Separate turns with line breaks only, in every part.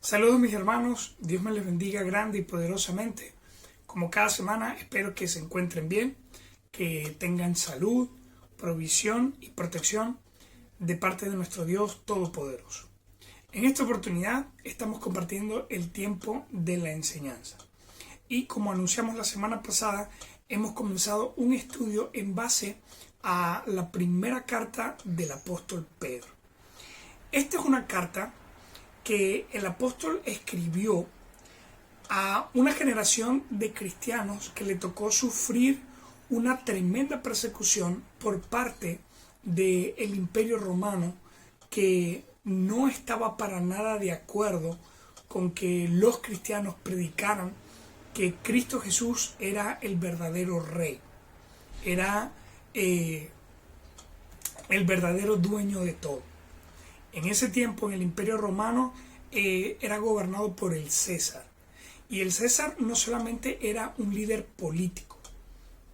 Saludos mis hermanos, Dios me les bendiga grande y poderosamente. Como cada semana espero que se encuentren bien, que tengan salud, provisión y protección de parte de nuestro Dios Todopoderoso. En esta oportunidad estamos compartiendo el tiempo de la enseñanza. Y como anunciamos la semana pasada, hemos comenzado un estudio en base a la primera carta del apóstol Pedro. Esta es una carta que el apóstol escribió a una generación de cristianos que le tocó sufrir una tremenda persecución por parte del Imperio Romano, que no estaba para nada de acuerdo con que los cristianos predicaran que Cristo Jesús era el verdadero rey, era el verdadero dueño de todo. En ese tiempo, en el Imperio Romano, era gobernado por el César. Y el César no solamente era un líder político,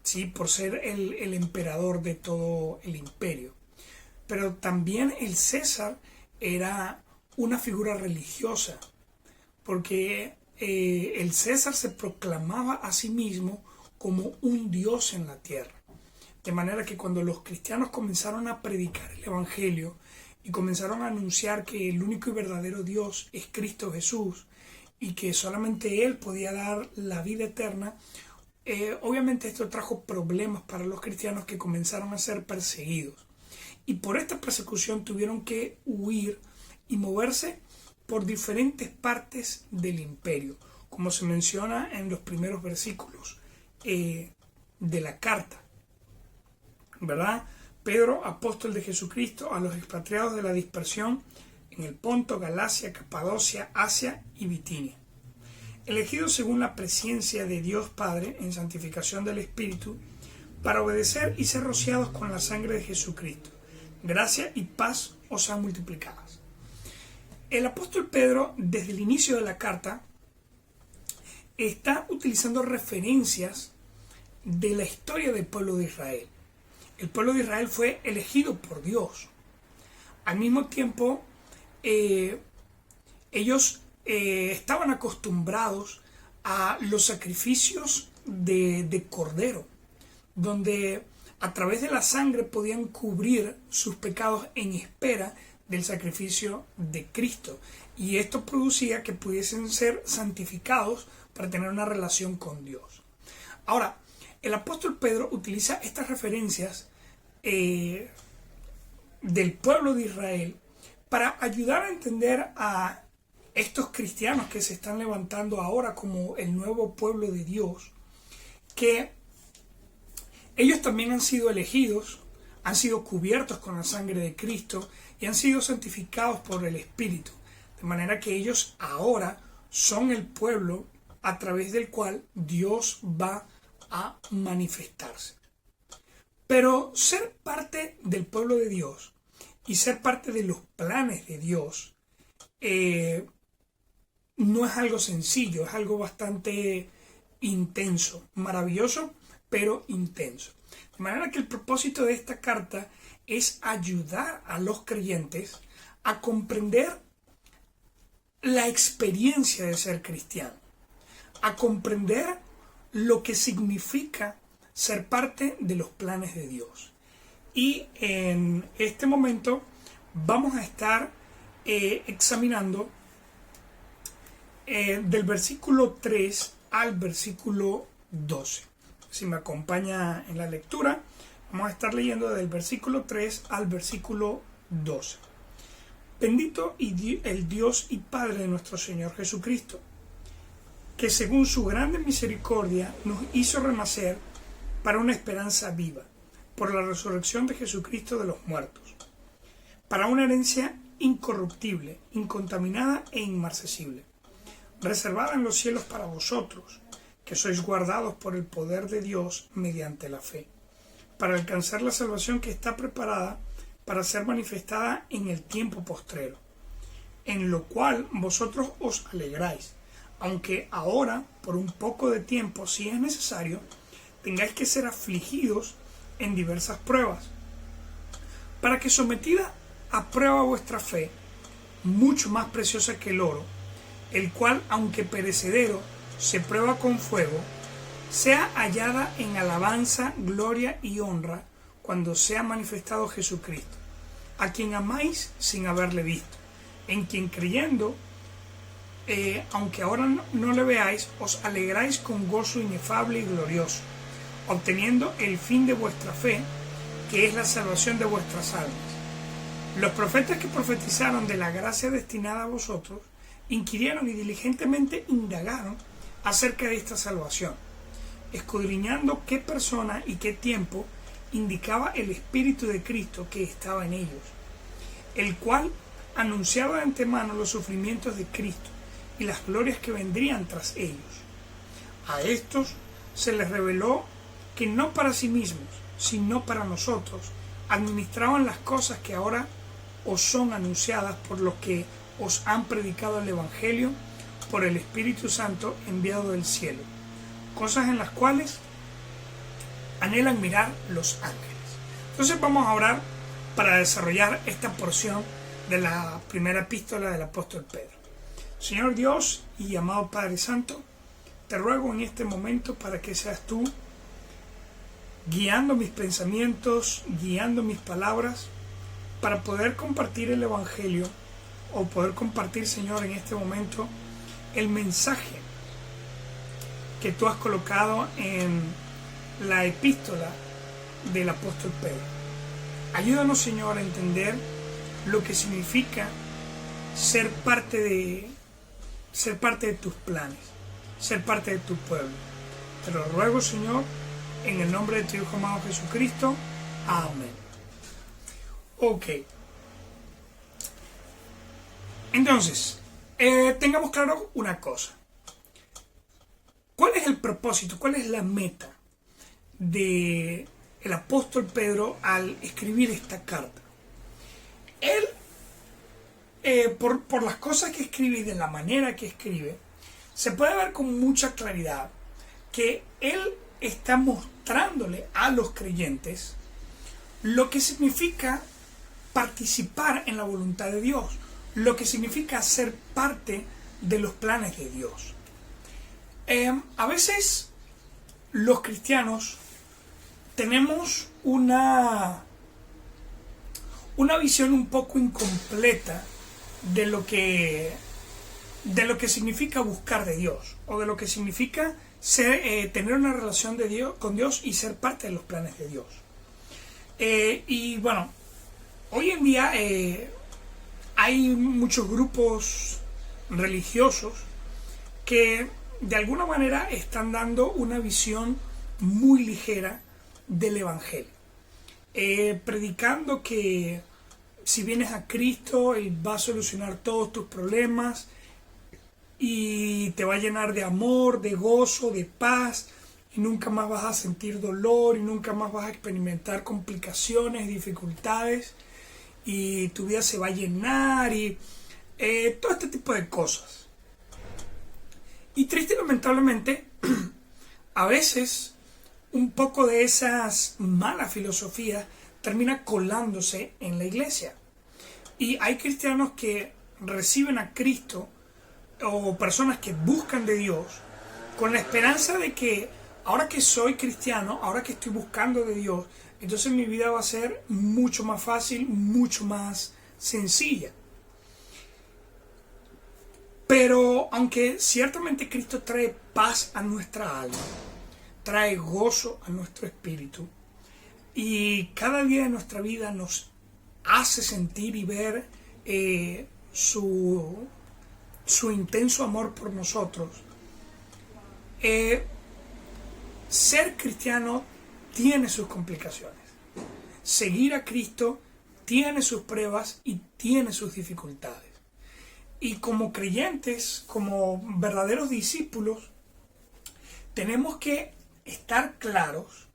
¿sí?, por ser el emperador de todo el imperio, pero también el César era una figura religiosa, porque el César se proclamaba a sí mismo como un dios en la tierra. De manera que cuando los cristianos comenzaron a predicar el evangelio y comenzaron a anunciar que el único y verdadero Dios es Cristo Jesús y que solamente Él podía dar la vida eterna, obviamente esto trajo problemas para los cristianos, que comenzaron a ser perseguidos. Y por esta persecución tuvieron que huir y moverse por diferentes partes del imperio, como se menciona en los primeros versículos de la carta, ¿verdad? Pedro, apóstol de Jesucristo, a los expatriados de la dispersión en el Ponto, Galacia, Capadocia, Asia y Bitinia, elegidos según la presciencia de Dios Padre en santificación del Espíritu, para obedecer y ser rociados con la sangre de Jesucristo. Gracia y paz os sean multiplicadas. El apóstol Pedro, desde el inicio de la carta, está utilizando referencias de la historia del pueblo de Israel. El pueblo de Israel fue elegido por Dios. Al mismo tiempo, ellos estaban acostumbrados a los sacrificios de cordero, donde a través de la sangre podían cubrir sus pecados en espera del sacrificio de Cristo. Y esto producía que pudiesen ser santificados para tener una relación con Dios. Ahora, el apóstol Pedro utiliza estas referencias del pueblo de Israel para ayudar a entender a estos cristianos que se están levantando ahora como el nuevo pueblo de Dios, que ellos también han sido elegidos, han sido cubiertos con la sangre de Cristo y han sido santificados por el Espíritu, de manera que ellos ahora son el pueblo a través del cual Dios va a manifestarse. Pero ser parte del pueblo de Dios y ser parte de los planes de Dios no es algo sencillo, es algo bastante intenso, maravilloso, pero intenso. De manera que el propósito de esta carta es ayudar a los creyentes a comprender la experiencia de ser cristiano, a comprender lo que significa ser parte de los planes de Dios. Y en este momento vamos a estar examinando del versículo 3 al versículo 12. Si me acompaña en la lectura, vamos a estar leyendo del versículo 3 al versículo 12. Bendito el Dios y Padre de nuestro Señor Jesucristo, que según su grande misericordia nos hizo renacer para una esperanza viva, por la resurrección de Jesucristo de los muertos, para una herencia incorruptible, incontaminada e inmarcesible, reservada en los cielos para vosotros, que sois guardados por el poder de Dios mediante la fe, para alcanzar la salvación que está preparada para ser manifestada en el tiempo postrero, en lo cual vosotros os alegráis, aunque ahora, por un poco de tiempo, si es necesario, tengáis que ser afligidos en diversas pruebas, para que, sometida a prueba vuestra fe, mucho más preciosa que el oro, el cual, aunque perecedero, se prueba con fuego, sea hallada en alabanza, gloria y honra cuando sea manifestado Jesucristo, a quien amáis sin haberle visto, en quien creyendo, aunque ahora no le veáis, os alegráis con gozo inefable y glorioso, obteniendo el fin de vuestra fe, que es la salvación de vuestras almas. Los profetas que profetizaron de la gracia destinada a vosotros, inquirieron y diligentemente indagaron acerca de esta salvación, escudriñando qué persona y qué tiempo indicaba el Espíritu de Cristo que estaba en ellos, el cual anunciaba de antemano los sufrimientos de Cristo y las glorias que vendrían tras ellos. A estos se les reveló que no para sí mismos, sino para nosotros, administraban las cosas que ahora os son anunciadas por los que os han predicado el Evangelio por el Espíritu Santo enviado del cielo, cosas en las cuales anhelan mirar los ángeles. Entonces vamos a orar para desarrollar esta porción de la primera epístola del apóstol Pedro. Señor Dios y amado Padre Santo, te ruego en este momento para que seas tú guiando mis pensamientos, guiando mis palabras, para poder compartir el Evangelio o poder compartir, Señor, en este momento el mensaje que tú has colocado en la epístola del apóstol Pedro. Ayúdanos, Señor, a entender lo que significa ser parte de tus planes, ser parte de tu pueblo. Te lo ruego, Señor, en el nombre de tu Hijo amado Jesucristo. Amén. Ok. Entonces, tengamos claro una cosa. ¿Cuál es el propósito? ¿Cuál es la meta del apóstol Pedro al escribir esta carta? Él, por las cosas que escribe y de la manera que escribe, se puede ver con mucha claridad que él está mostrándole a los creyentes lo que significa participar en la voluntad de Dios, lo que significa ser parte de los planes de Dios. A veces los cristianos tenemos una visión un poco incompleta de lo que significa buscar de Dios, o de lo que significa tener una relación con Dios y ser parte de los planes de Dios. Y bueno, hoy en día hay muchos grupos religiosos que de alguna manera están dando una visión muy ligera del Evangelio, predicando que si vienes a Cristo, Él va a solucionar todos tus problemas y te va a llenar de amor, de gozo, de paz, y nunca más vas a sentir dolor y nunca más vas a experimentar complicaciones, dificultades, y tu vida se va a llenar y todo este tipo de cosas. Y triste y lamentablemente, a veces un poco de esas malas filosofías termina colándose en la iglesia. Y hay cristianos que reciben a Cristo, o personas que buscan de Dios, con la esperanza de que ahora que soy cristiano, ahora que estoy buscando de Dios, entonces mi vida va a ser mucho más fácil, mucho más sencilla. Pero aunque ciertamente Cristo trae paz a nuestra alma, trae gozo a nuestro espíritu, y cada día de nuestra vida nos hace sentir y ver su intenso amor por nosotros, ser cristiano tiene sus complicaciones. Seguir a Cristo tiene sus pruebas y tiene sus dificultades. Y como creyentes, como verdaderos discípulos, tenemos que estar claros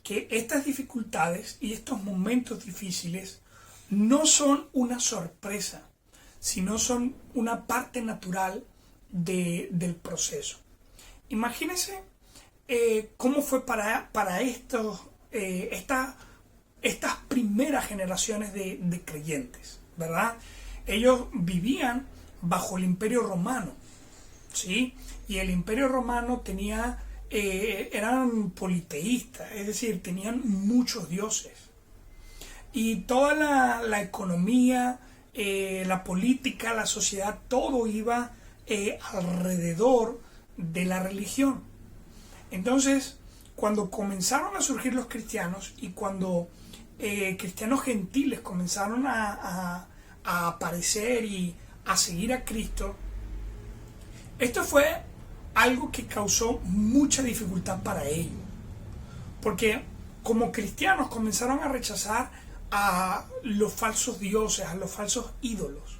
que estas dificultades y estos momentos difíciles no son una sorpresa, sino son una parte natural del proceso. Imagínense cómo fue para estas primeras generaciones de creyentes, ¿verdad? Ellos vivían bajo el Imperio Romano, ¿sí? Y el Imperio Romano tenía, eran politeístas, es decir, tenían muchos dioses. Y toda la economía, la política, la sociedad, todo iba alrededor de la religión. Entonces, cuando comenzaron a surgir los cristianos y cuando cristianos gentiles comenzaron a aparecer y a seguir a Cristo, esto fue algo que causó mucha dificultad para ellos. Porque como cristianos comenzaron a rechazar a los falsos dioses, a los falsos ídolos.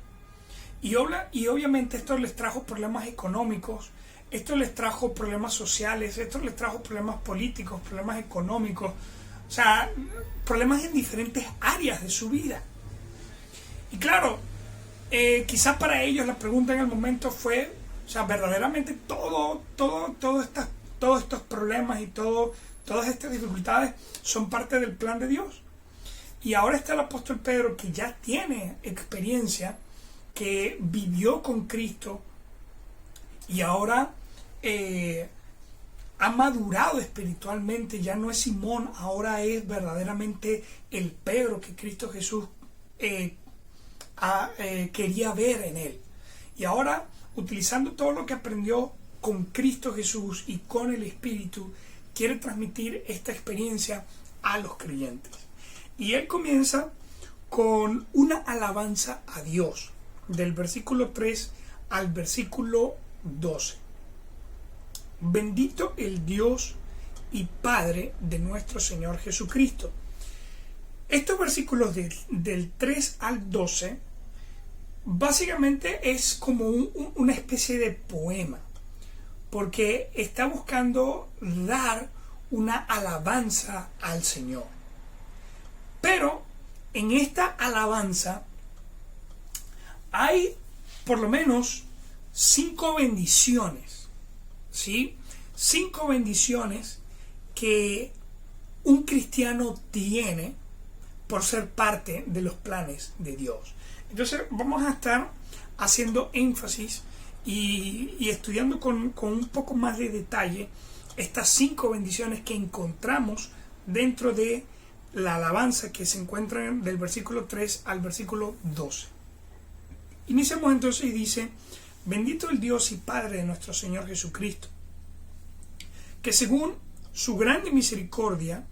Y obviamente esto les trajo problemas económicos, esto les trajo problemas sociales, esto les trajo problemas políticos, problemas económicos, o sea, problemas en diferentes áreas de su vida. Y claro, quizás para ellos la pregunta en el momento fue, o sea, verdaderamente todos estos problemas y todas estas dificultades son parte del plan de Dios. Y ahora está el apóstol Pedro, que ya tiene experiencia, que vivió con Cristo y ahora ha madurado espiritualmente. Ya no es Simón, ahora es verdaderamente el Pedro que Cristo Jesús quería ver en él. Y ahora, utilizando todo lo que aprendió con Cristo Jesús y con el Espíritu, quiere transmitir esta experiencia a los creyentes. Y él comienza con una alabanza a Dios, del versículo 3 al versículo 12. Bendito el Dios y Padre de nuestro Señor Jesucristo. Estos versículos del 3 al 12 básicamente es como una especie de poema, porque está buscando dar una alabanza al Señor. Pero en esta alabanza hay por lo menos 5 bendiciones, ¿sí? 5 bendiciones que un cristiano tiene por ser parte de los planes de Dios. Entonces vamos a estar haciendo énfasis y estudiando con un poco más de detalle estas 5 bendiciones que encontramos dentro de la alabanza que se encuentra del versículo 3 al versículo 12. Iniciamos entonces y dice: bendito el Dios y Padre de nuestro Señor Jesucristo, que según su grande misericordia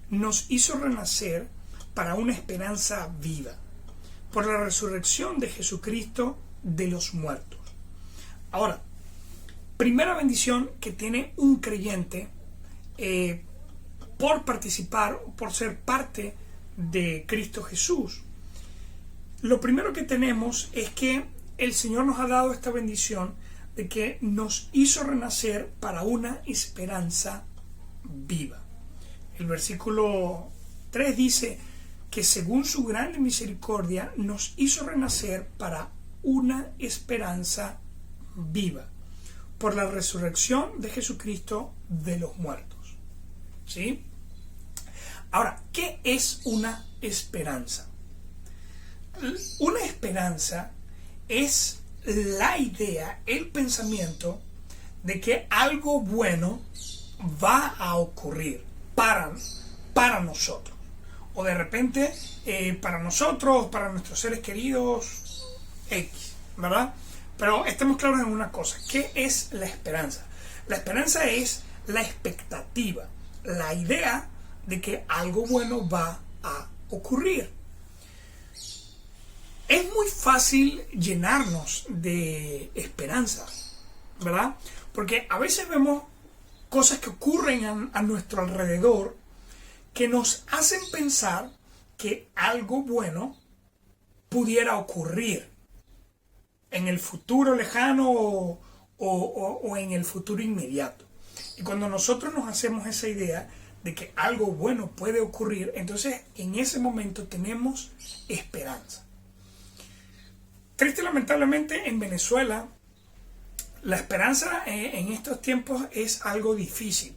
nos hizo renacer para una esperanza viva, por la resurrección de Jesucristo de los muertos. Ahora, primera bendición que tiene un creyente por participar, por ser parte de Cristo Jesús. Lo primero que tenemos es que el Señor nos ha dado esta bendición de que nos hizo renacer para una esperanza viva. El versículo 3 dice que según su grande misericordia nos hizo renacer para una esperanza viva, por la resurrección de Jesucristo de los muertos. ¿Sí? Ahora, ¿qué es una esperanza? Una esperanza es la idea, el pensamiento de que algo bueno va a ocurrir para nosotros. O de repente, para nosotros, para nuestros seres queridos, X, ¿verdad? Pero estemos claros en una cosa: ¿qué es la esperanza? La esperanza es la expectativa, la idea de que algo bueno va a ocurrir. Es muy fácil llenarnos de esperanza, ¿verdad? Porque a veces vemos cosas que ocurren a nuestro alrededor que nos hacen pensar que algo bueno pudiera ocurrir en el futuro lejano o en el futuro inmediato. Y cuando nosotros nos hacemos esa idea de que algo bueno puede ocurrir, entonces en ese momento tenemos esperanza. Triste y lamentablemente en Venezuela la esperanza en estos tiempos es algo difícil,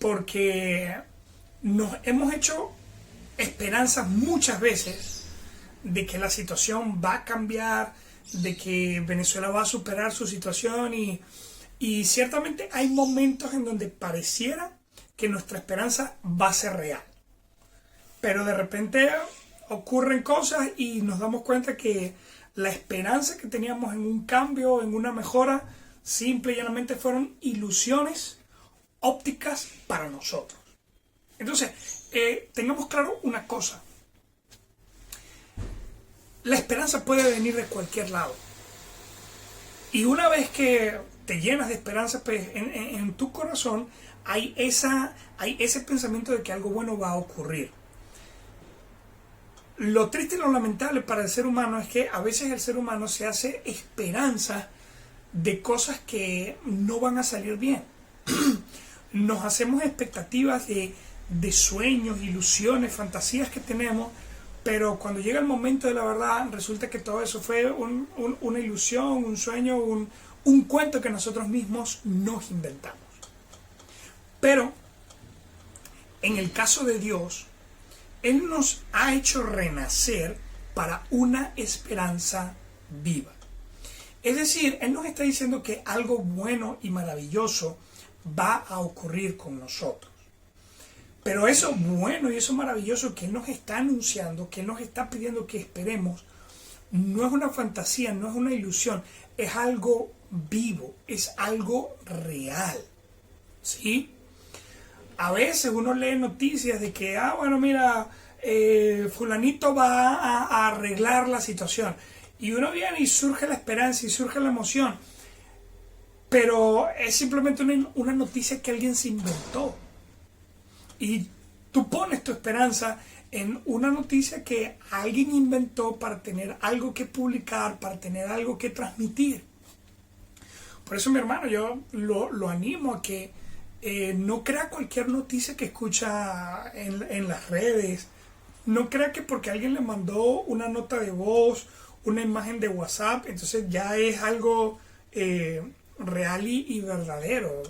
porque nos hemos hecho esperanzas muchas veces de que la situación va a cambiar, de que Venezuela va a superar su situación y ciertamente hay momentos en donde pareciera que nuestra esperanza va a ser real. Pero de repente ocurren cosas y nos damos cuenta que la esperanza que teníamos en un cambio, en una mejora, simple y llanamente fueron ilusiones ópticas para nosotros. Entonces, tengamos claro una cosa. La esperanza puede venir de cualquier lado. Y una vez que te llenas de esperanza, pues en tu corazón hay ese pensamiento de que algo bueno va a ocurrir. Lo triste y lo lamentable para el ser humano es que a veces el ser humano se hace esperanza de cosas que no van a salir bien. Nos hacemos expectativas de sueños, ilusiones, fantasías que tenemos, pero cuando llega el momento de la verdad resulta que todo eso fue una ilusión, un sueño, un cuento que nosotros mismos nos inventamos. Pero en el caso de Dios, Él nos ha hecho renacer para una esperanza viva. Es decir, Él nos está diciendo que algo bueno y maravilloso va a ocurrir con nosotros. Pero eso bueno y eso maravilloso que Él nos está anunciando, que Él nos está pidiendo que esperemos, no es una fantasía, no es una ilusión, es algo vivo, es algo real. ¿Sí? A veces uno lee noticias de que, bueno, mira, fulanito va a arreglar la situación. Y uno viene y surge la esperanza y surge la emoción. Pero es simplemente una noticia que alguien se inventó. Y tú pones tu esperanza en una noticia que alguien inventó para tener algo que publicar, para tener algo que transmitir. Por eso, mi hermano, yo lo animo a que no crea cualquier noticia que escucha en las redes. No crea que porque alguien le mandó una nota de voz, una imagen de WhatsApp, entonces ya es algo real y verdadero.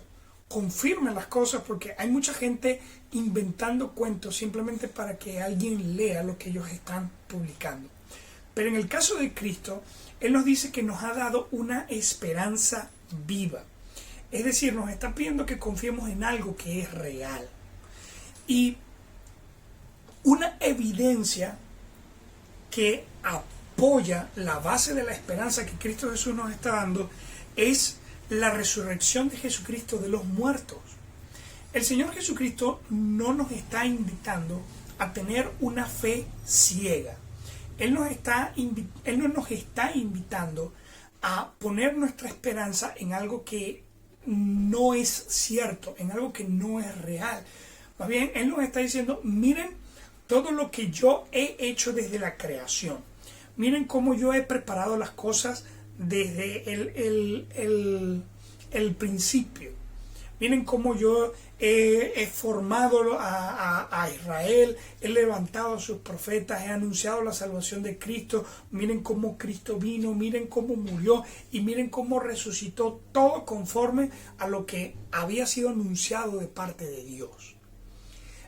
Confirme las cosas, porque hay mucha gente inventando cuentos simplemente para que alguien lea lo que ellos están publicando. Pero en el caso de Cristo, Él nos dice que nos ha dado una esperanza viva. Es decir, nos está pidiendo que confiemos en algo que es real. Y una evidencia que apoya la base de la esperanza que Cristo Jesús nos está dando es la resurrección de Jesucristo de los muertos. El Señor Jesucristo no nos está invitando a tener una fe ciega. Él no nos está invitando a poner nuestra esperanza en algo que no es cierto, en algo que no es real. Más bien, Él nos está diciendo, miren todo lo que yo he hecho desde la creación. Miren cómo yo he preparado las cosas desde el principio. Miren cómo yo he formado a Israel, he levantado a sus profetas, he anunciado la salvación de Cristo. Miren cómo Cristo vino, miren cómo murió y miren cómo resucitó, todo conforme a lo que había sido anunciado de parte de Dios.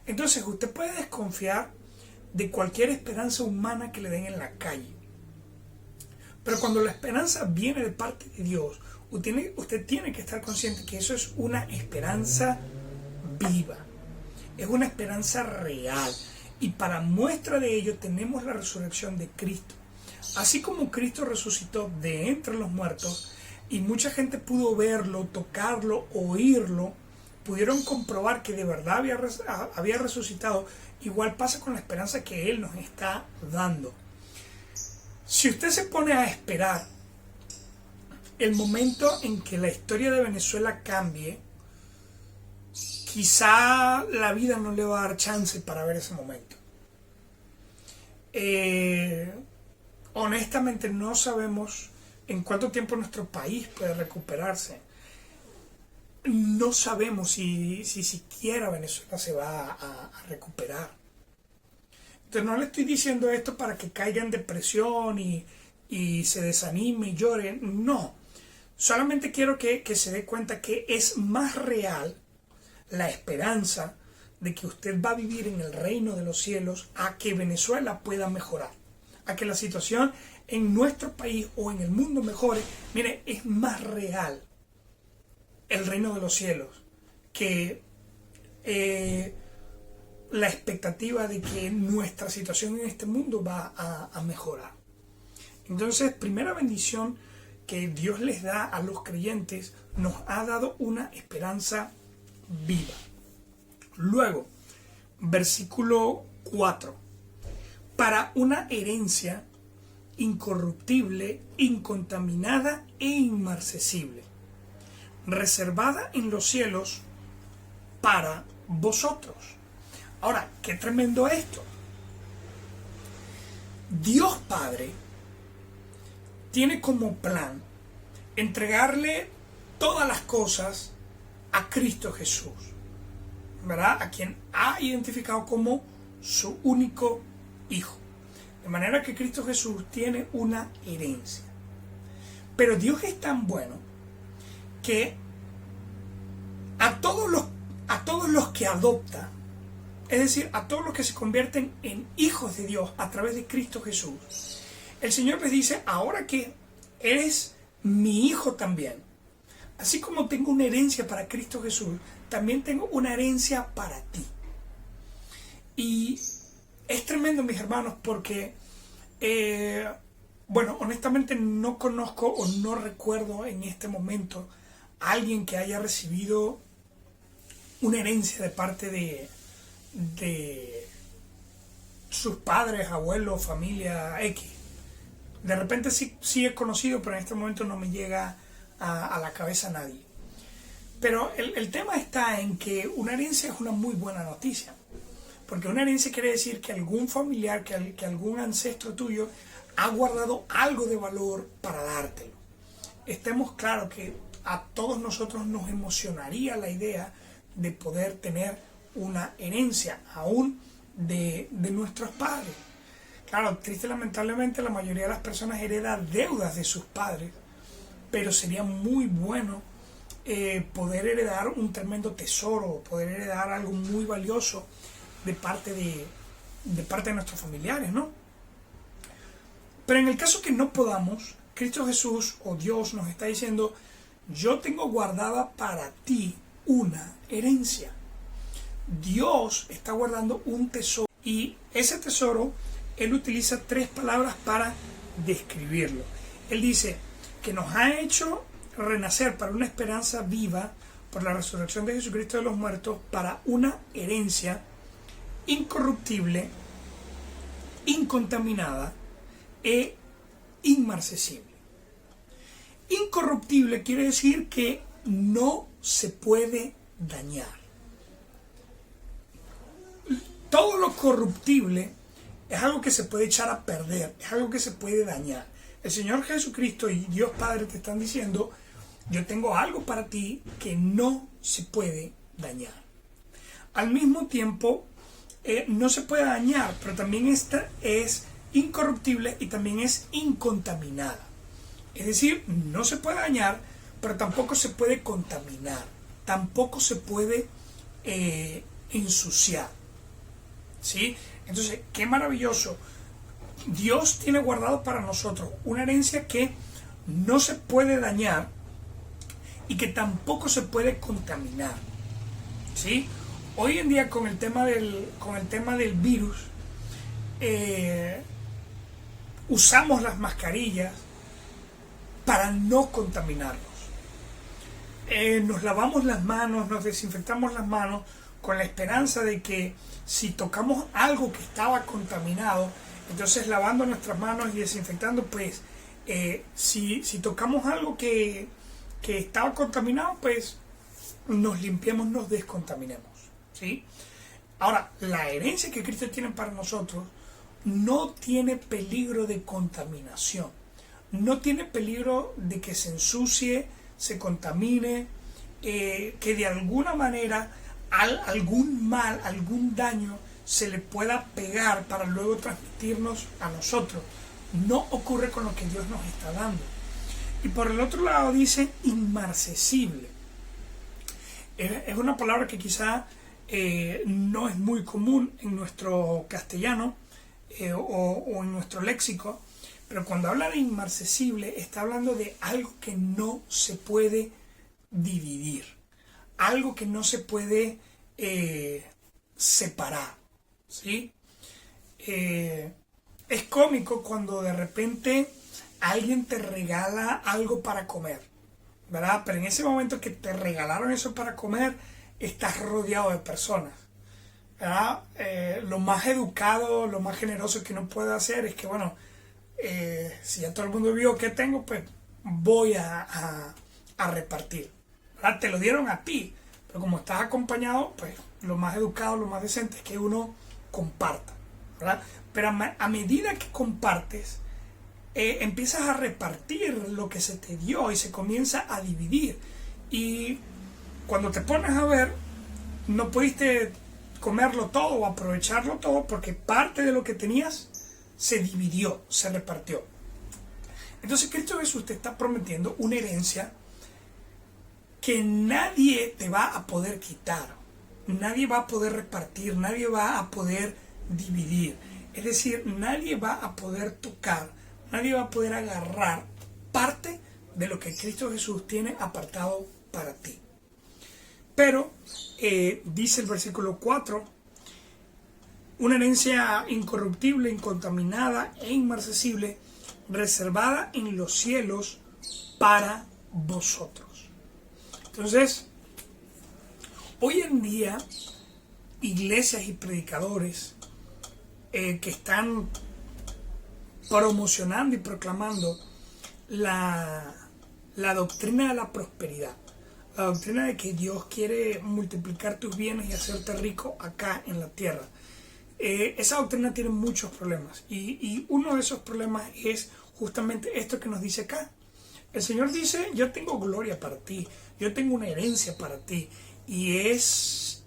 Entonces usted puede desconfiar de cualquier esperanza humana que le den en la calle. Pero cuando la esperanza viene de parte de Dios, usted tiene que estar consciente que eso es una esperanza viva. Es una esperanza real. Y para muestra de ello tenemos la resurrección de Cristo. Así como Cristo resucitó de entre los muertos y mucha gente pudo verlo, tocarlo, oírlo, pudieron comprobar que de verdad había resucitado, igual pasa con la esperanza que Él nos está dando. Si usted se pone a esperar el momento en que la historia de Venezuela cambie, quizá la vida no le va a dar chance para ver ese momento. Honestamente no sabemos en cuánto tiempo nuestro país puede recuperarse. No sabemos si siquiera Venezuela se va a recuperar. Entonces no le estoy diciendo esto para que caiga en depresión y se desanime y llore. No. Solamente quiero que se dé cuenta que es más real la esperanza de que usted va a vivir en el reino de los cielos a que Venezuela pueda mejorar. a que la situación en nuestro país o en el mundo mejore, mire, es más real el reino de los cielos que la expectativa de que nuestra situación en este mundo va a mejorar. Entonces, primera bendición que Dios les da a los creyentes, nos ha dado una esperanza viva. Luego, versículo 4. Para una herencia incorruptible, incontaminada e inmarcesible, reservada en los cielos para vosotros. Ahora, qué tremendo esto. Dios Padre tiene como plan entregarle todas las cosas a Cristo Jesús, ¿verdad? A quien ha identificado como su único Hijo. De manera que Cristo Jesús tiene una herencia. Pero Dios es tan bueno que a todos los que adopta, es decir, a todos los que se convierten en hijos de Dios a través de Cristo Jesús, el Señor les dice: ahora que eres mi hijo también, así como tengo una herencia para Cristo Jesús, también tengo una herencia para ti. Y es tremendo, mis hermanos, porque, bueno, honestamente no conozco o no recuerdo en este momento a alguien que haya recibido una herencia de parte de sus padres, abuelos, familia X. De repente sí he conocido, pero en este momento no me llega a la cabeza nadie. Pero el tema está en que una herencia es una muy buena noticia. Porque una herencia quiere decir que algún familiar, que algún ancestro tuyo ha guardado algo de valor para dártelo. Estemos claros que a todos nosotros nos emocionaría la idea de poder tener una herencia, aún de nuestros padres. Claro, triste lamentablemente la mayoría de las personas hereda deudas de sus padres, pero sería muy bueno poder heredar un tremendo tesoro, poder heredar algo muy valioso de parte de nuestros familiares, ¿no? Pero en el caso que no podamos, Cristo Jesús o Dios nos está diciendo: yo tengo guardada para ti una herencia. Dios está guardando un tesoro, y ese tesoro Él utiliza 3 palabras para describirlo. Él dice que nos ha hecho renacer para una esperanza viva por la resurrección de Jesucristo de los muertos, para una herencia incorruptible, incontaminada e inmarcesible. Incorruptible quiere decir que no se puede dañar. Todo lo corruptible es algo que se puede echar a perder, es algo que se puede dañar. El Señor Jesucristo y Dios Padre te están diciendo: yo tengo algo para ti que no se puede dañar. Al mismo tiempo, no se puede dañar, pero también esta es incorruptible y también es incontaminada. Es decir, no se puede dañar, pero tampoco se puede contaminar, tampoco se puede ensuciar. ¿Sí? Entonces, qué maravilloso. Dios tiene guardado para nosotros una herencia que no se puede dañar y que tampoco se puede contaminar. ¿Sí? Hoy en día con el tema del virus, usamos las mascarillas para no contaminarnos. Nos lavamos las manos, nos desinfectamos las manos con la esperanza de que si tocamos algo que estaba contaminado, entonces lavando nuestras manos y desinfectando, pues si tocamos algo que estaba contaminado, pues nos limpiemos, nos descontaminemos. ¿Sí? Ahora, la herencia que Cristo tiene para nosotros no tiene peligro de contaminación, no tiene peligro de que se ensucie, se contamine, que de alguna manera algún mal, algún daño se le pueda pegar para luego transmitirnos a nosotros. No ocurre con lo que Dios nos está dando. Y por el otro lado dice inmarcesible. Es una palabra que quizá no es muy común en nuestro castellano, o en nuestro léxico, pero cuando habla de inmarcesible está hablando de algo que no se puede dividir, algo que no se puede separar, ¿sí? Es cómico cuando de repente alguien te regala algo para comer, ¿verdad? Pero en ese momento que te regalaron eso para comer, estás rodeado de personas, ¿verdad? Lo más educado, lo más generoso que uno puede hacer es que, bueno, si ya todo el mundo vio que tengo, pues voy a repartir, ¿verdad? Te lo dieron a ti, pero como estás acompañado, pues lo más educado, lo más decente es que uno comparta, ¿verdad? Pero a medida que compartes, empiezas a repartir lo que se te dio y se comienza a dividir. Y cuando te pones a ver, no pudiste comerlo todo o aprovecharlo todo porque parte de lo que tenías se dividió, se repartió. Entonces Cristo Jesús te está prometiendo una herencia que nadie te va a poder quitar, nadie va a poder repartir, nadie va a poder dividir. Es decir, nadie va a poder tocar, nadie va a poder agarrar parte de lo que Cristo Jesús tiene apartado para ti. Pero, dice el versículo 4, una herencia incorruptible, incontaminada e inmarcesible, reservada en los cielos para vosotros. Entonces, hoy en día, iglesias y predicadores que están promocionando y proclamando la doctrina de la prosperidad, la doctrina de que Dios quiere multiplicar tus bienes y hacerte rico acá en la tierra. Esa doctrina tiene muchos problemas y uno de esos problemas es justamente esto que nos dice acá. El Señor dice, yo tengo gloria para ti, yo tengo una herencia para ti y es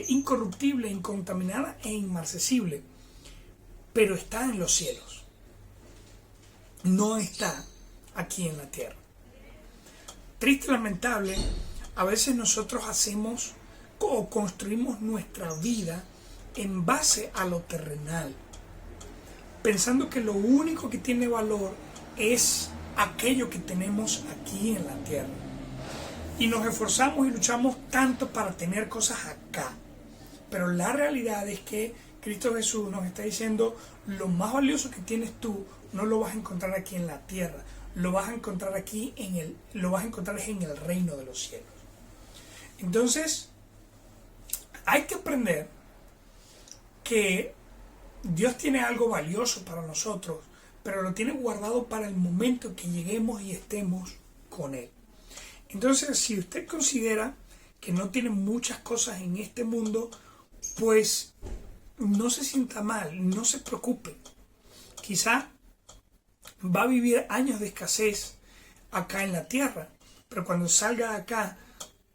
incorruptible, incontaminada e inmarcesible, pero está en los cielos, no está aquí en la tierra. Triste y lamentable, a veces nosotros hacemos o construimos nuestra vida en base a lo terrenal, pensando que lo único que tiene valor es aquello que tenemos aquí en la tierra. Y nos esforzamos y luchamos tanto para tener cosas acá. Pero la realidad es que Cristo Jesús nos está diciendo, lo más valioso que tienes tú no lo vas a encontrar aquí en la tierra, lo vas a encontrar aquí lo vas a encontrar en el reino de los cielos. Entonces, hay que aprender que Dios tiene algo valioso para nosotros, pero lo tiene guardado para el momento que lleguemos y estemos con Él. Entonces, si usted considera que no tiene muchas cosas en este mundo, pues no se sienta mal, no se preocupe. Quizá va a vivir años de escasez acá en la tierra, pero cuando salga de acá,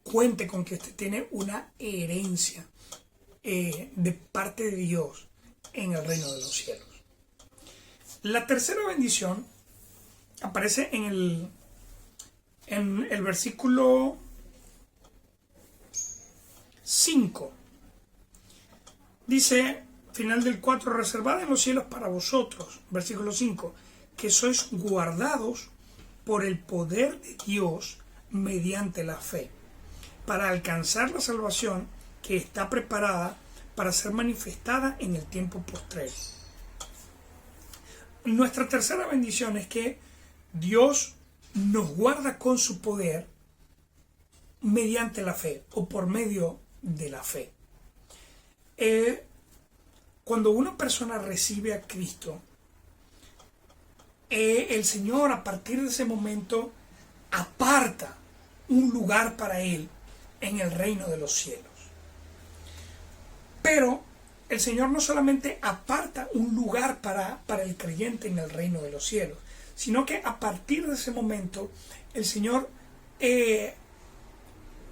cuente con que usted tiene una herencia de parte de Dios en el reino de los cielos. La tercera bendición aparece en el versículo 5. Dice, final del 4, reservada en los cielos para vosotros, versículo 5, que sois guardados por el poder de Dios mediante la fe, para alcanzar la salvación que está preparada para ser manifestada en el tiempo postrero. Nuestra tercera bendición es que Dios nos guarda con su poder mediante la fe o por medio de la fe. Cuando una persona recibe a Cristo, el Señor a partir de ese momento aparta un lugar para él en el reino de los cielos. Pero el Señor no solamente aparta un lugar para el creyente en el reino de los cielos, sino que a partir de ese momento el Señor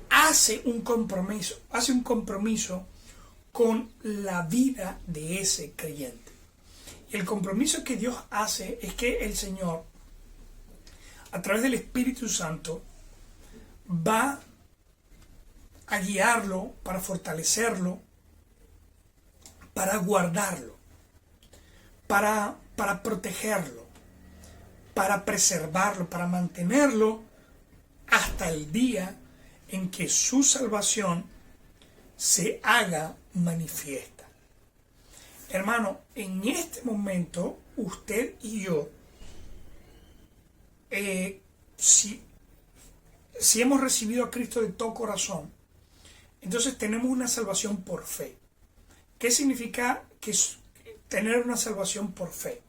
hace un compromiso con la vida de ese creyente. Y el compromiso que Dios hace es que el Señor, a través del Espíritu Santo, va a guiarlo, para fortalecerlo, para guardarlo, para protegerlo, para preservarlo, para mantenerlo hasta el día en que su salvación se haga manifiesta. Hermano, en este momento, usted y yo, si hemos recibido a Cristo de todo corazón, entonces tenemos una salvación por fe. ¿Qué significa tener una salvación por fe?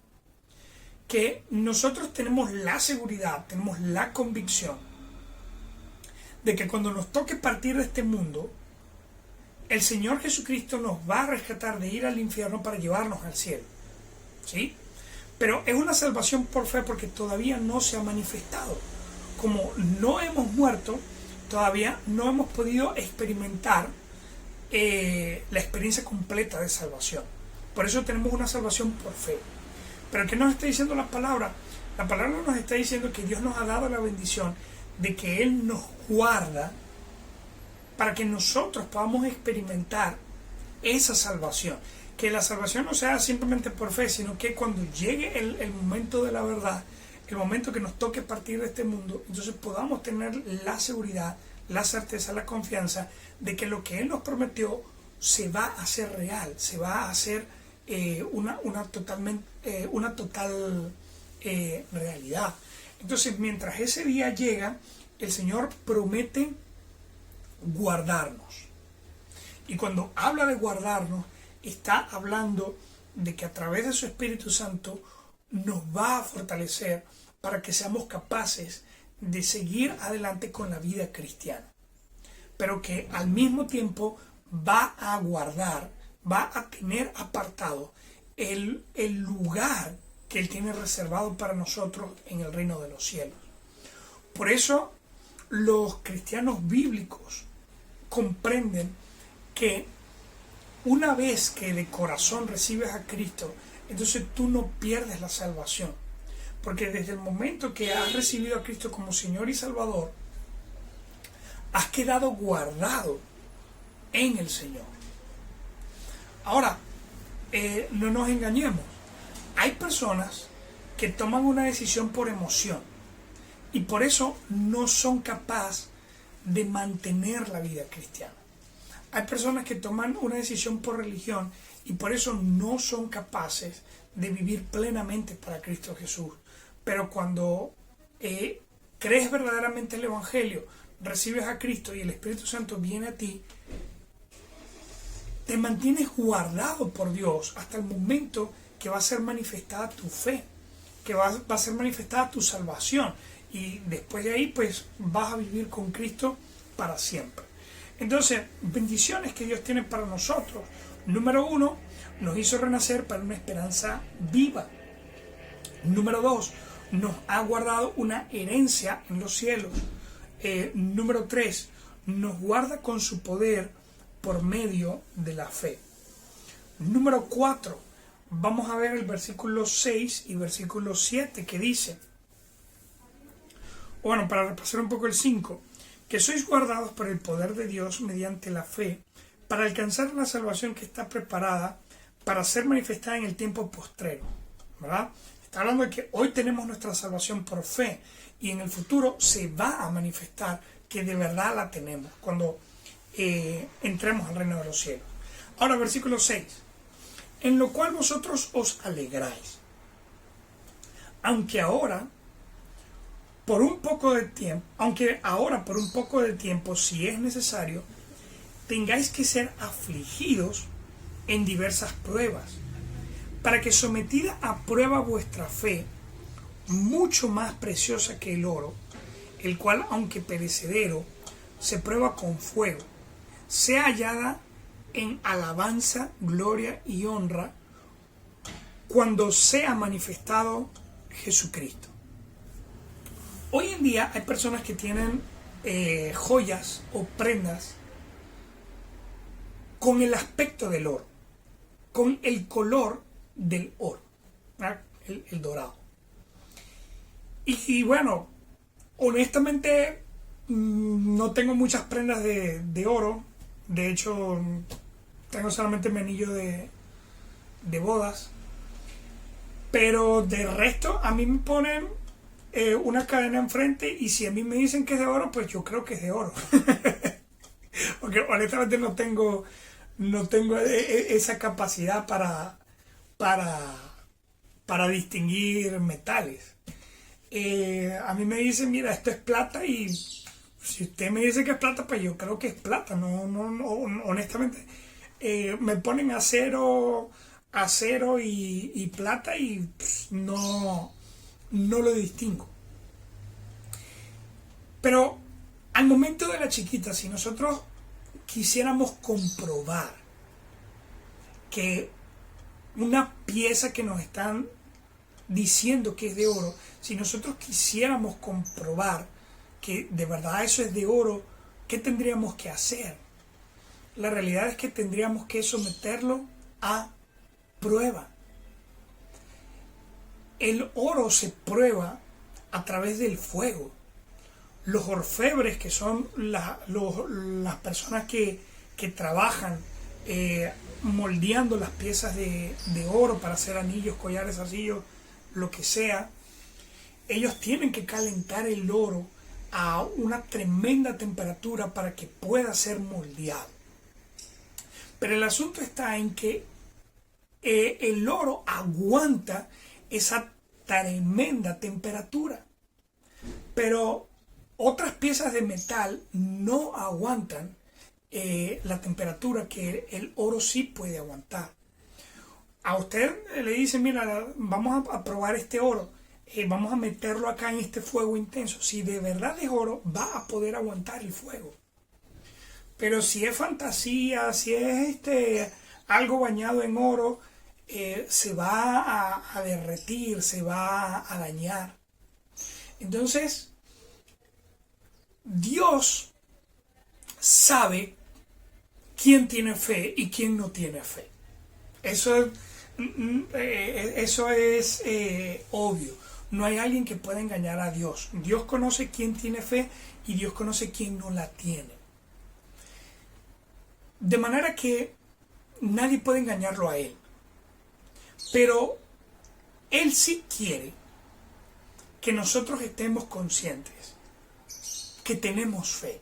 Que nosotros tenemos la seguridad, tenemos la convicción de que cuando nos toque partir de este mundo, el Señor Jesucristo nos va a rescatar de ir al infierno para llevarnos al cielo. ¿Sí? Pero es una salvación por fe porque todavía no se ha manifestado. Como no hemos muerto, todavía no hemos podido experimentar la experiencia completa de salvación. Por eso tenemos una salvación por fe. Pero ¿qué nos está diciendo la palabra? La palabra nos está diciendo que Dios nos ha dado la bendición de que Él nos guarda para que nosotros podamos experimentar esa salvación. Que la salvación no sea simplemente por fe, sino que cuando llegue el momento de la verdad, el momento que nos toque partir de este mundo, entonces podamos tener la seguridad, la certeza, la confianza de que lo que Él nos prometió se va a hacer real, se va a hacer una total realidad. Entonces, mientras ese día llega, el Señor promete guardarnos. Y cuando habla de guardarnos, está hablando de que a través de su Espíritu Santo nos va a fortalecer para que seamos capaces de seguir adelante con la vida cristiana. Pero que al mismo tiempo va a guardar, va a tener apartado el lugar que Él tiene reservado para nosotros en el reino de los cielos. Por eso los cristianos bíblicos comprenden que una vez que de corazón recibes a Cristo, entonces tú no pierdes la salvación. Porque desde el momento que has recibido a Cristo como Señor y Salvador, has quedado guardado en el Señor. Ahora, no nos engañemos. Hay personas que toman una decisión por emoción y por eso no son capaces de mantener la vida cristiana. Hay personas que toman una decisión por religión y por eso no son capaces de vivir plenamente para Cristo Jesús. Pero cuando crees verdaderamente el Evangelio, recibes a Cristo y el Espíritu Santo viene a ti, te mantienes guardado por Dios hasta el momento que va a ser manifestada tu fe, que va a ser manifestada tu salvación. Y después de ahí, pues, vas a vivir con Cristo para siempre. Entonces, bendiciones que Dios tiene para nosotros. Número 1, nos hizo renacer para una esperanza viva. Número 2, nos ha guardado una herencia en los cielos. Número 3, nos guarda con su poder por medio de la fe. Número 4, vamos a ver el versículo 6 y versículo 7 que dice, bueno, para repasar un poco el 5, que sois guardados por el poder de Dios mediante la fe para alcanzar la salvación que está preparada para ser manifestada en el tiempo postrero, ¿verdad? Está hablando de que hoy tenemos nuestra salvación por fe y en el futuro se va a manifestar que de verdad la tenemos cuando entremos al reino de los cielos. Ahora, versículo 6. En lo cual vosotros os alegráis, aunque ahora por un poco de tiempo, si es necesario, tengáis que ser afligidos en diversas pruebas, para que sometida a prueba vuestra fe, mucho más preciosa que el oro, el cual, aunque perecedero, se prueba con fuego, sea hallada en alabanza, gloria y honra, cuando sea manifestado Jesucristo. Hoy en día hay personas que tienen joyas o prendas con el aspecto del oro, con el color del oro, el dorado. Y bueno, honestamente no tengo muchas prendas de oro. De hecho, tengo solamente mi anillo de bodas. Pero de resto, a mí me ponen una cadena enfrente y si a mí me dicen que es de oro, pues yo creo que es de oro. Porque honestamente no tengo esa capacidad para, para distinguir metales. A mí me dicen, mira, esto es plata y si usted me dice que es plata, pues yo creo que es plata. No, honestamente, me ponen acero y plata y no lo distingo. Pero al momento de la chiquita, si nosotros quisiéramos comprobar que una pieza que nos están diciendo que es de oro, si nosotros quisiéramos comprobar que de verdad eso es de oro, ¿qué tendríamos que hacer? La realidad es que tendríamos que someterlo a prueba. El oro se prueba a través del fuego. Los orfebres, que son las personas que trabajan moldeando las piezas de oro para hacer anillos, collares, arcillos, lo que sea, ellos tienen que calentar el oro a una tremenda temperatura para que pueda ser moldeado. Pero el asunto está en que el oro aguanta esa tremenda temperatura. Pero otras piezas de metal no aguantan la temperatura que el oro sí puede aguantar. A usted le dicen, mira, vamos a probar este oro, vamos a meterlo acá en este fuego intenso. Si de verdad es oro, va a poder aguantar el fuego. Pero si es fantasía, si es algo bañado en oro, se va a derretir, se va a dañar. Entonces, Dios sabe quién tiene fe y quién no tiene fe. Eso es obvio. No hay alguien que pueda engañar a Dios. Dios conoce quién tiene fe y Dios conoce quién no la tiene. De manera que nadie puede engañarlo a Él. Pero Él sí quiere que nosotros estemos conscientes que tenemos fe.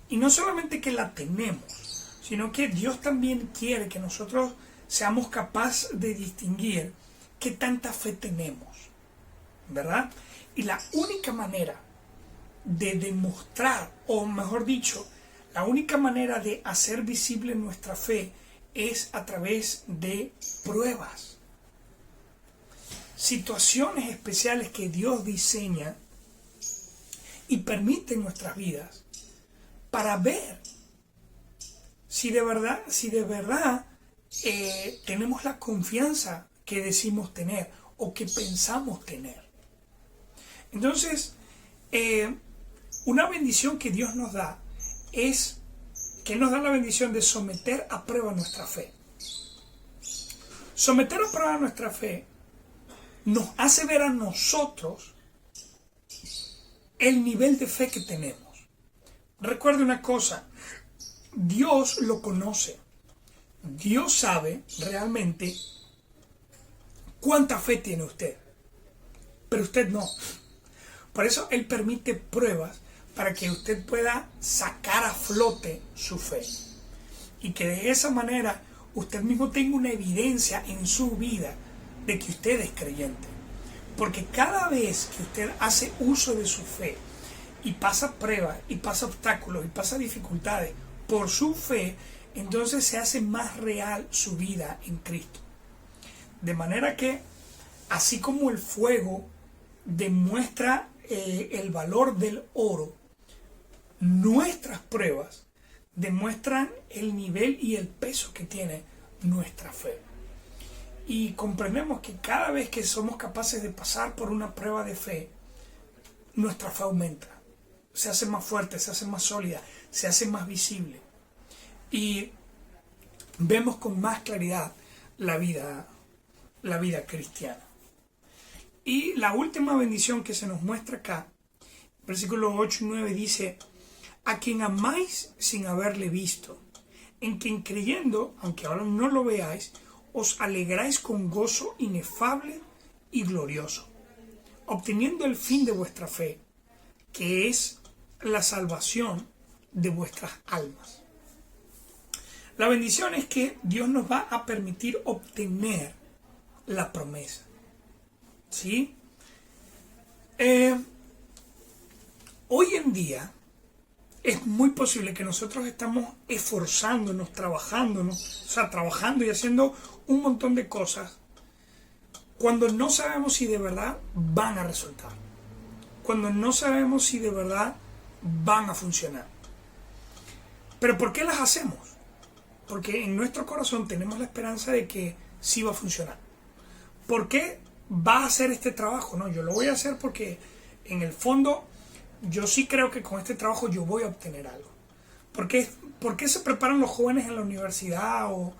Y no solamente que la tenemos, sino que Dios también quiere que nosotros seamos capaces de distinguir qué tanta fe tenemos, ¿verdad? Y la única manera de demostrar, o mejor dicho, la única manera de hacer visible nuestra fe es a través de pruebas. Situaciones especiales que Dios diseña y permite en nuestras vidas para ver si de verdad tenemos la confianza que decimos tener o que pensamos tener. Entonces, una bendición que Dios nos da es que nos da la bendición de someter a prueba nuestra fe. Someter a prueba nuestra fe nos hace ver a nosotros el nivel de fe que tenemos. Recuerde una cosa, Dios lo conoce. Dios sabe realmente cuánta fe tiene usted, pero usted no. Por eso Él permite pruebas para que usted pueda sacar a flote su fe. Y que de esa manera usted mismo tenga una evidencia en su vida de que usted es creyente. Porque cada vez que usted hace uso de su fe y pasa pruebas, y pasa obstáculos, y pasa dificultades por su fe, entonces se hace más real su vida en Cristo. De manera que, así como el fuego demuestra el valor del oro, nuestras pruebas demuestran el nivel y el peso que tiene nuestra fe. Y comprendemos que cada vez que somos capaces de pasar por una prueba de fe, nuestra fe aumenta, se hace más fuerte, se hace más sólida, se hace más visible. Y vemos con más claridad la vida cristiana. Y la última bendición que se nos muestra acá, versículos 8 y 9 dice: a quien amáis sin haberle visto, en quien creyendo, aunque ahora no lo veáis, os alegráis con gozo inefable y glorioso, obteniendo el fin de vuestra fe, que es la salvación de vuestras almas. La bendición es que Dios nos va a permitir obtener la promesa. ¿Sí? Hoy en día es muy posible que nosotros estamos esforzándonos, trabajando y haciendo un montón de cosas cuando no sabemos si de verdad van a resultar, cuando no sabemos si de verdad van a funcionar. ¿Pero por qué las hacemos? Porque en nuestro corazón tenemos la esperanza de que sí va a funcionar. ¿Por qué va a hacer este trabajo? No, yo lo voy a hacer porque en el fondo yo sí creo que con este trabajo yo voy a obtener algo. ¿Por qué se preparan los jóvenes en la universidad o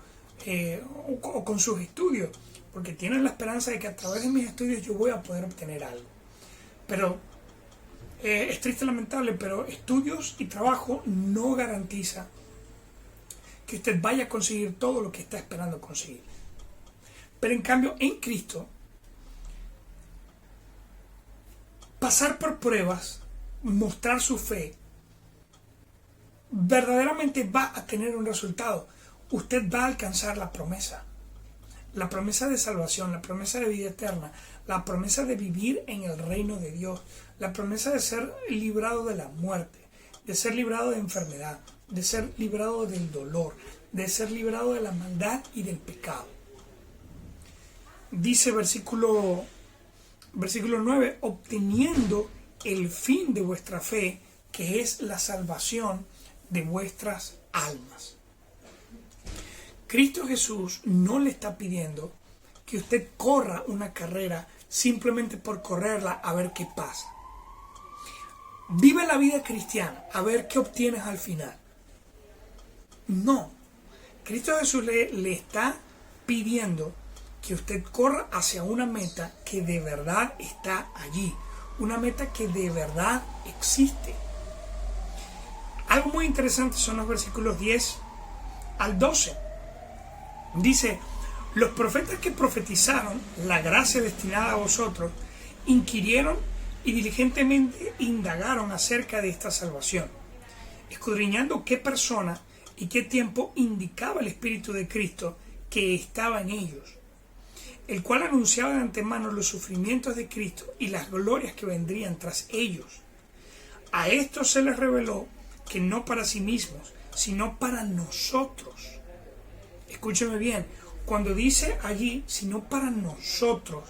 con sus estudios? Porque tienen la esperanza de que a través de mis estudios yo voy a poder obtener algo. Pero es triste y lamentable, pero estudios y trabajo no garantiza que usted vaya a conseguir todo lo que está esperando conseguir. Pero en cambio, en Cristo, pasar por pruebas, mostrar su fe, verdaderamente va a tener un resultado. Usted va a alcanzar la promesa de salvación, la promesa de vida eterna, la promesa de vivir en el reino de Dios, la promesa de ser librado de la muerte, de ser librado de enfermedad, de ser librado del dolor, de ser librado de la maldad y del pecado. Dice versículo 9, obteniendo el fin de vuestra fe, que es la salvación de vuestras almas. Cristo Jesús no le está pidiendo que usted corra una carrera simplemente por correrla a ver qué pasa. Vive la vida cristiana a ver qué obtienes al final. No. Cristo Jesús le está pidiendo que usted corra hacia una meta que de verdad está allí. Una meta que de verdad existe. Algo muy interesante son los versículos 10 al 12. Dice, los profetas que profetizaron la gracia destinada a vosotros, inquirieron y diligentemente indagaron acerca de esta salvación, escudriñando qué persona y qué tiempo indicaba el Espíritu de Cristo que estaba en ellos, el cual anunciaba de antemano los sufrimientos de Cristo y las glorias que vendrían tras ellos. A estos se les reveló que no para sí mismos, sino para nosotros. Escúcheme bien, cuando dice allí, sino para nosotros,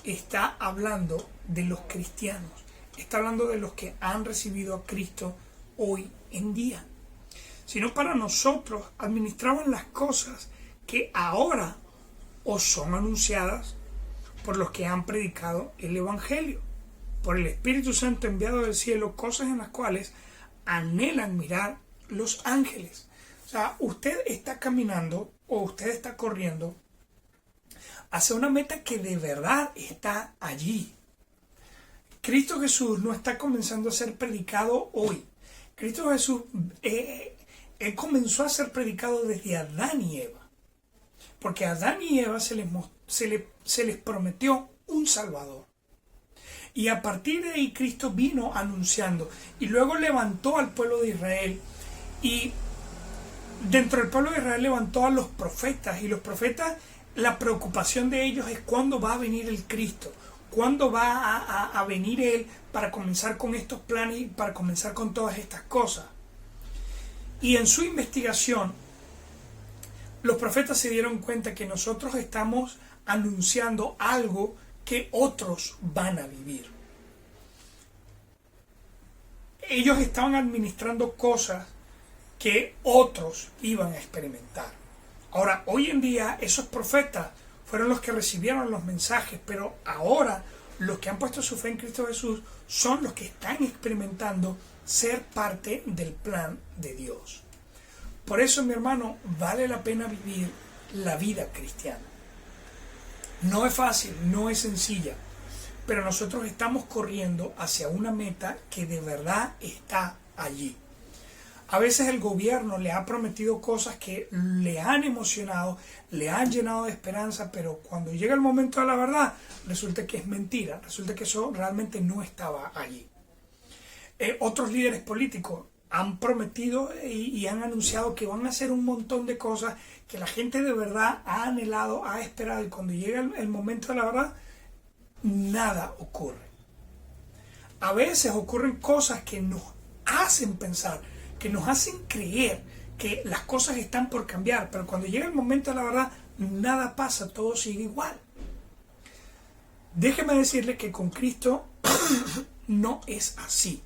está hablando de los cristianos, está hablando de los que han recibido a Cristo hoy en día. Sino para nosotros administraban las cosas que ahora os son anunciadas por los que han predicado el Evangelio, por el Espíritu Santo enviado del cielo, cosas en las cuales anhelan mirar los ángeles. O sea, usted está caminando o usted está corriendo hacia una meta que de verdad está allí. Cristo Jesús no está comenzando a ser predicado hoy. Cristo Jesús él comenzó a ser predicado desde Adán y Eva. Porque a Adán y Eva se les prometió un Salvador. Y a partir de ahí Cristo vino anunciando y luego levantó al pueblo de Israel. Y dentro del pueblo de Israel levantó a los profetas. Y los profetas, la preocupación de ellos es cuándo va a venir el Cristo. Cuándo va a venir Él para comenzar con estos planes y para comenzar con todas estas cosas. Y en su investigación, los profetas se dieron cuenta que nosotros estamos anunciando algo que otros van a vivir. Ellos estaban administrando cosas que otros iban a experimentar. Ahora, hoy en día, esos profetas fueron los que recibieron los mensajes, pero ahora los que han puesto su fe en Cristo Jesús son los que están experimentando ser parte del plan de Dios. Por eso, mi hermano, vale la pena vivir la vida cristiana. No es fácil, no es sencilla, pero nosotros estamos corriendo hacia una meta que de verdad está allí. A veces el gobierno le ha prometido cosas que le han emocionado, le han llenado de esperanza, pero cuando llega el momento de la verdad, resulta que es mentira, resulta que eso realmente no estaba allí. Otros líderes políticos han prometido y han anunciado que van a hacer un montón de cosas que la gente de verdad ha anhelado, ha esperado, y cuando llega el momento de la verdad, nada ocurre. A veces ocurren cosas que nos hacen pensar, que nos hacen creer que las cosas están por cambiar, pero cuando llega el momento de la verdad, nada pasa, todo sigue igual. Déjeme decirle que con Cristo no es así.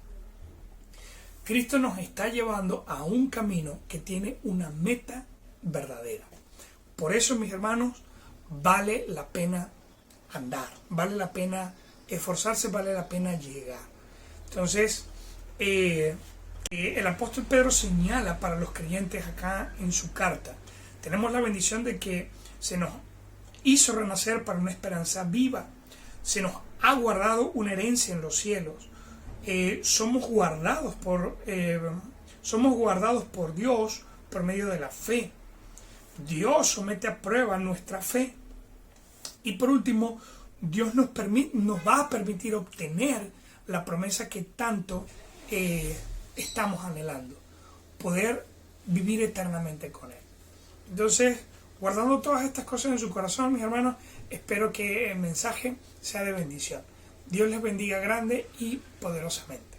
Cristo nos está llevando a un camino que tiene una meta verdadera. Por eso, mis hermanos, vale la pena andar, vale la pena esforzarse, vale la pena llegar. Entonces, el apóstol Pedro señala para los creyentes acá en su carta. Tenemos la bendición de que se nos hizo renacer para una esperanza viva. Se nos ha guardado una herencia en los cielos. Somos guardados por Dios por medio de la fe. Dios somete a prueba nuestra fe. Y por último, Dios nos va a permitir obtener la promesa que tanto estamos anhelando, poder vivir eternamente con Él. Entonces, guardando todas estas cosas en su corazón, mis hermanos, espero que el mensaje sea de bendición. Dios les bendiga grande y poderosamente.